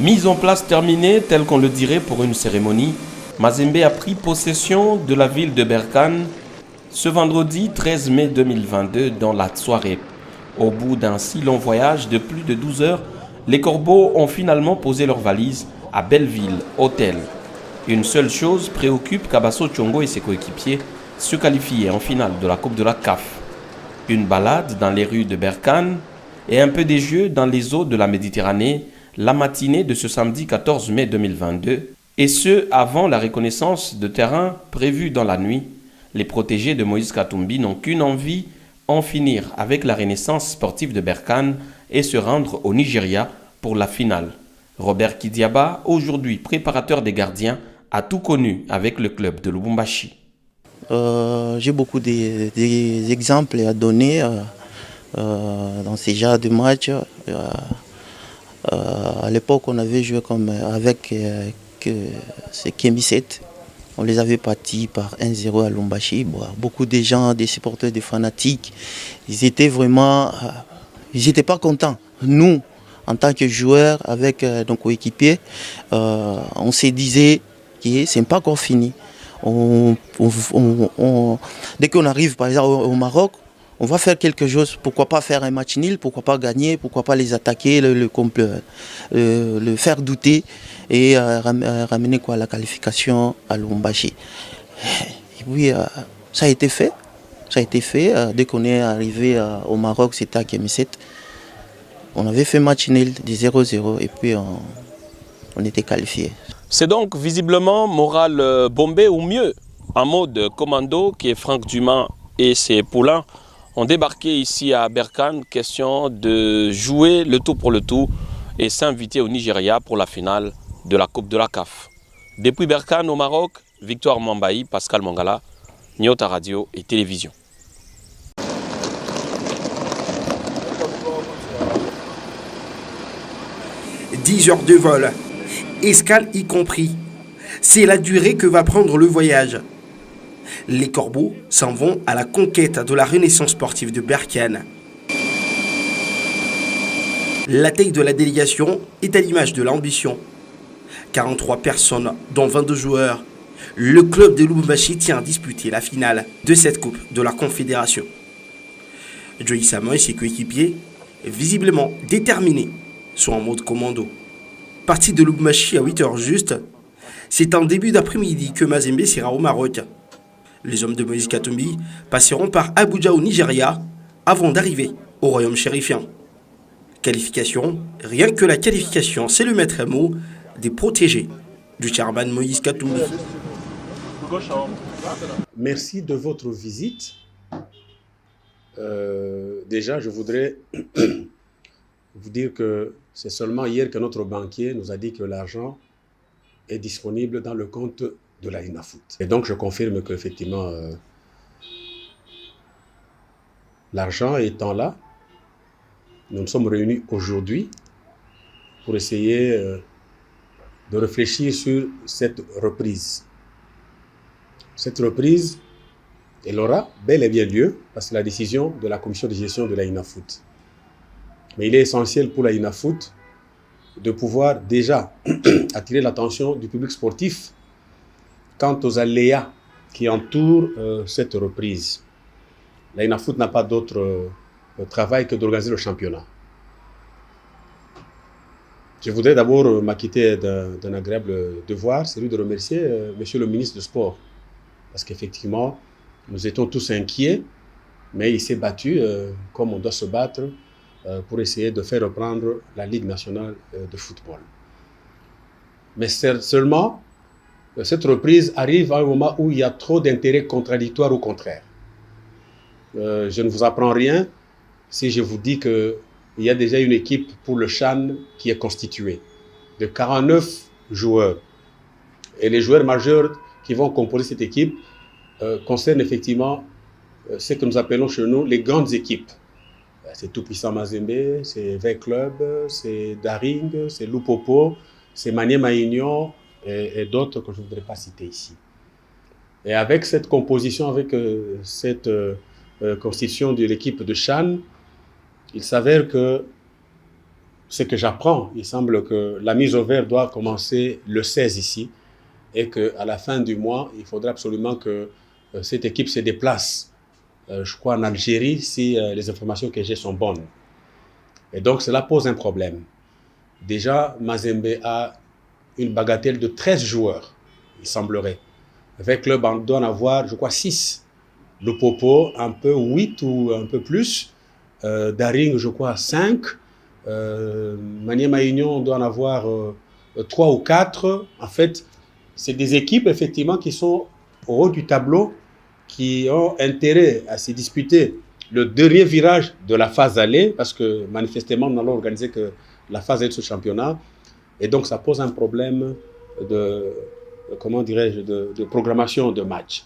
Mise en place terminée, tel qu'on le dirait pour une cérémonie, Mazembe a pris possession de la ville de Berkane ce vendredi 13 mai 2022 dans la soirée. Au bout d'un si long voyage de plus de 12 heures, les Corbeaux ont finalement posé leurs valises à Belleville Hôtel. Une seule chose préoccupe Kabasso Tchongo et ses coéquipiers, se qualifier en finale de la Coupe de la CAF. Une balade dans les rues de Berkane et un peu des jeux dans les eaux de la Méditerranée la matinée de ce samedi 14 mai 2022, et ce avant la reconnaissance de terrain prévue dans la nuit. Les protégés de Moïse Katumbi n'ont qu'une envie, en finir avec la renaissance sportive de Berkane et se rendre au Nigeria pour la finale. Robert Kidiaba, aujourd'hui préparateur des gardiens, a tout connu avec le club de Lubumbashi. J'ai beaucoup d'exemples à donner dans ces genres de matchs. À l'époque, on avait joué avec ces Kemi 7. On les avait partis par 1-0 à Lubumbashi. Beaucoup de gens, des supporters, des fanatiques, ils étaient vraiment... ils n'étaient pas contents. Nous, en tant que joueurs, avec nos coéquipiers, on se disait que ce n'est pas encore fini. Dès qu'on arrive par exemple au Maroc, on va faire quelque chose. Pourquoi pas faire un match nul, pourquoi pas gagner, pourquoi pas les attaquer, le faire douter et ramener la qualification à Lubumbashi. Et oui, ça a été fait. Ça a été fait. Dès qu'on est arrivé au Maroc, c'était à Kémisset. On avait fait match nul de 0-0 et puis on était qualifiés. C'est donc visiblement moral bombé ou mieux, en mode commando, qui est Franck Dumas et ses poulains ont débarqué ici à Berkane, question de jouer le tout pour le tout et s'inviter au Nigeria pour la finale de la Coupe de la CAF. Depuis Berkane au Maroc, Victoire Mambaï, Pascal Mangala, Nyota Radio et Télévision. « 10 heures de vol, escale y compris. C'est la durée que va prendre le voyage. Les Corbeaux s'en vont à la conquête de la renaissance sportive de Berkane. La taille de la délégation est à l'image de l'ambition. 43 personnes, dont 22 joueurs. Le club de Lubumbashi tient à disputer la finale de cette Coupe de la Confédération. Joey Samon et ses coéquipiers, visiblement déterminés, sont en mode commando. Parti de Lubumbashi à 8h juste, c'est en début d'après-midi que Mazembe sera au Maroc. Les hommes de Moïse Katumbi passeront par Abuja au Nigeria avant d'arriver au royaume chérifien. Qualification, rien que la qualification, c'est le maître mot des protégés du chairman Moïse Katumbi. Merci de votre visite. Déjà, je voudrais vous dire que c'est seulement hier que notre banquier nous a dit que l'argent est disponible dans le compte de la INAFOOT. Et donc, je confirme qu'effectivement, l'argent étant là, nous nous sommes réunis aujourd'hui pour essayer de réfléchir sur cette reprise. Cette reprise, elle aura bel et bien lieu parce que la décision de la commission de gestion de la INAFOOT. Mais il est essentiel pour la INAFOOT de pouvoir déjà attirer l'attention du public sportif quant aux aléas qui entourent cette reprise. La INAFOOT n'a pas d'autre travail que d'organiser le championnat. Je voudrais d'abord m'acquitter d'un agréable devoir, celui de remercier Monsieur le ministre du Sport. Parce qu'effectivement, nous étions tous inquiets, mais il s'est battu comme on doit se battre pour essayer de faire reprendre la Ligue nationale de football. Mais seulement, cette reprise arrive à un moment où il y a trop d'intérêts contradictoires ou contraires. Je ne vous apprends rien si je vous dis qu'il y a déjà une équipe pour le CHAN qui est constituée de 49 joueurs. Et les joueurs majeurs qui vont composer cette équipe concernent effectivement ce que nous appelons chez nous les grandes équipes. C'est Tout-Puissant Mazembe, c'est 20 clubs, c'est Daring, c'est Lupopo, c'est Maniema Union et d'autres que je ne voudrais pas citer ici. Et avec cette composition, avec cette constitution de l'équipe de CHAN, il s'avère que ce que j'apprends, il semble que la mise au vert doit commencer le 16 ici et qu'à la fin du mois, il faudra absolument que cette équipe se déplace, je crois, en Algérie, si les informations que j'ai sont bonnes. Et donc, cela pose un problème. Déjà, Mazembe a une bagatelle de 13 joueurs, il semblerait. Avec le club, on doit en avoir, je crois, 6. Le Popo, un peu 8 ou un peu plus. Daring, je crois, 5. Maniema Union, on doit en avoir 3 ou 4. En fait, c'est des équipes, effectivement, qui sont au haut du tableau, qui ont intérêt à se disputer le dernier virage de la phase aller, parce que manifestement, nous allons organiser que la phase aller de ce championnat. Et donc, ça pose un problème comment dirais-je, de programmation de match.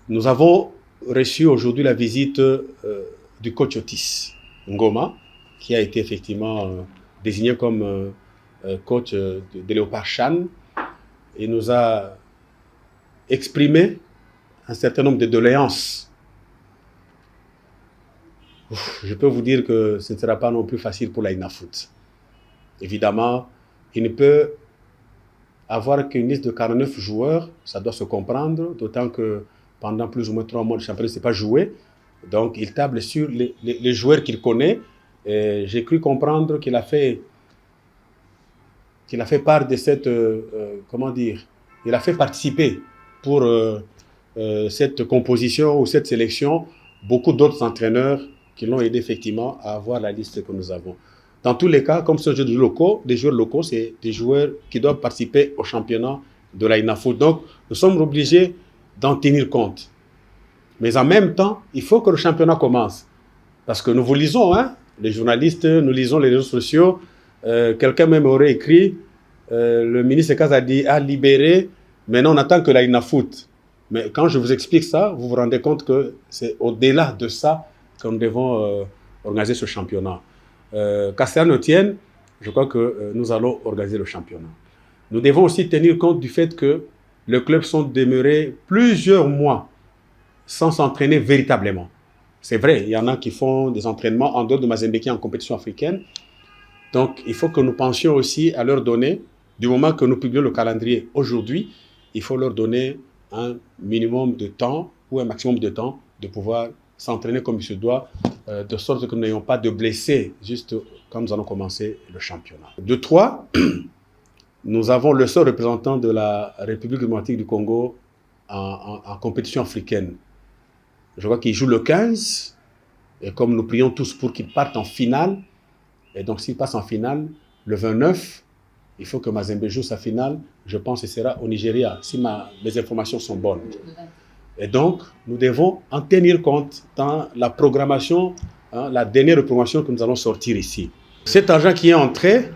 Nous avons reçu aujourd'hui la visite du coach Otis Ngoma, qui a été effectivement désigné comme coach de Léopard Chan, et nous a exprimé un certain nombre de doléances. Je peux vous dire que ce ne sera pas non plus facile pour la INAFOOT. Évidemment, il ne peut avoir qu'une liste de 49 joueurs, ça doit se comprendre, d'autant que pendant plus ou moins 3 mois, le championnat ne s'est pas joué. Donc, il table sur les joueurs qu'il connaît. J'ai cru comprendre qu'il a fait part de cette, comment dire, il a fait participer pour cette composition ou cette sélection beaucoup d'autres entraîneurs qui l'ont aidé effectivement à avoir la liste que nous avons. Dans tous les cas, comme ce jeu de locaux, des joueurs locaux, c'est des joueurs qui doivent participer au championnat de la INAFOOT. Donc, nous sommes obligés d'en tenir compte. Mais en même temps, il faut que le championnat commence. Parce que nous vous lisons, hein, les journalistes, nous lisons les réseaux sociaux. Quelqu'un même aurait écrit, le ministre Kazadi a libéré, maintenant on attend que la INAFOOT. Mais quand je vous explique ça, vous vous rendez compte que c'est au-delà de ça que nous devons organiser ce championnat. Qu'à cela ne tienne, je crois que nous allons organiser le championnat. Nous devons aussi tenir compte du fait que les clubs sont demeurés plusieurs mois sans s'entraîner véritablement. C'est vrai, il y en a qui font des entraînements en dehors de Mazembe qui est en compétition africaine. Donc, il faut que nous pensions aussi à leur donner, du moment que nous publions le calendrier aujourd'hui, il faut leur donner un minimum de temps ou un maximum de temps de pouvoir s'entraîner comme il se doit, de sorte que nous n'ayons pas de blessés juste quand nous allons commencer le championnat. De 3, nous avons le seul représentant de la République démocratique du Congo en compétition africaine. Je crois qu'il joue le 15, et comme nous prions tous pour qu'il parte en finale, et donc s'il passe en finale, le 29, il faut que Mazembe joue sa finale, je pense que ce sera au Nigeria, si mes informations sont bonnes. Et donc, nous devons en tenir compte dans la programmation, hein, la dernière programmation que nous allons sortir ici. Cet argent qui est entré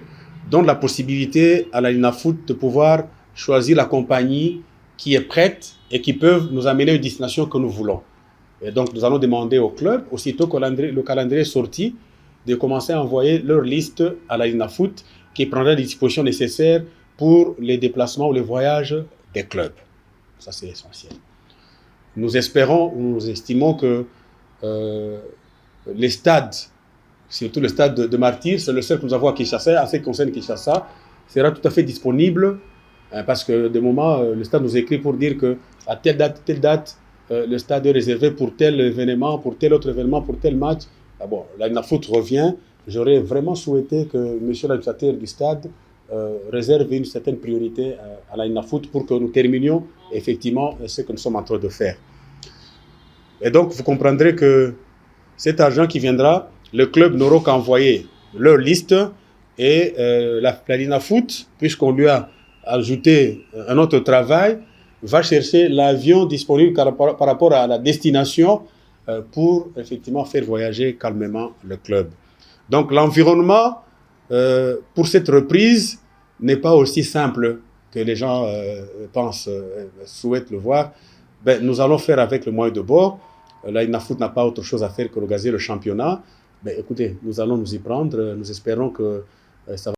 donne la possibilité à la INAFOOT de pouvoir choisir la compagnie qui est prête et qui peut nous amener à une destination que nous voulons. Et donc, nous allons demander au club, aussitôt que le calendrier est sorti, de commencer à envoyer leur liste à la INAFOOT qui prendra les dispositions nécessaires pour les déplacements ou les voyages des clubs. Ça, c'est essentiel. Nous espérons, nous estimons que les stades, surtout le stade de Martyrs, c'est le seul que nous avons à Kinshasa, en ce qui concerne Kinshasa, sera tout à fait disponible, parce que de moment, le stade nous écrit pour dire qu'à telle date, le stade est réservé pour tel événement, pour tel autre événement, pour tel match. Ah bon, la INAFOOT revient. J'aurais vraiment souhaité que M. l'administrateur du stade réserve une certaine priorité à la INAFOOT pour que nous terminions effectivement ce que nous sommes en train de faire. Et donc, vous comprendrez que cet argent qui viendra, le club n'aura qu'à envoyer leur liste et la INAFOOT, puisqu'on lui a ajouté un autre travail, va chercher l'avion disponible par rapport à la destination pour effectivement faire voyager calmement le club. Donc l'environnement pour cette reprise n'est pas aussi simple que les gens pensent, souhaitent le voir. Ben, nous allons faire avec le moyen de bord. La INAFOOT n'a pas autre chose à faire que organiser le championnat. Ben, écoutez, nous allons nous y prendre. Nous espérons que ça va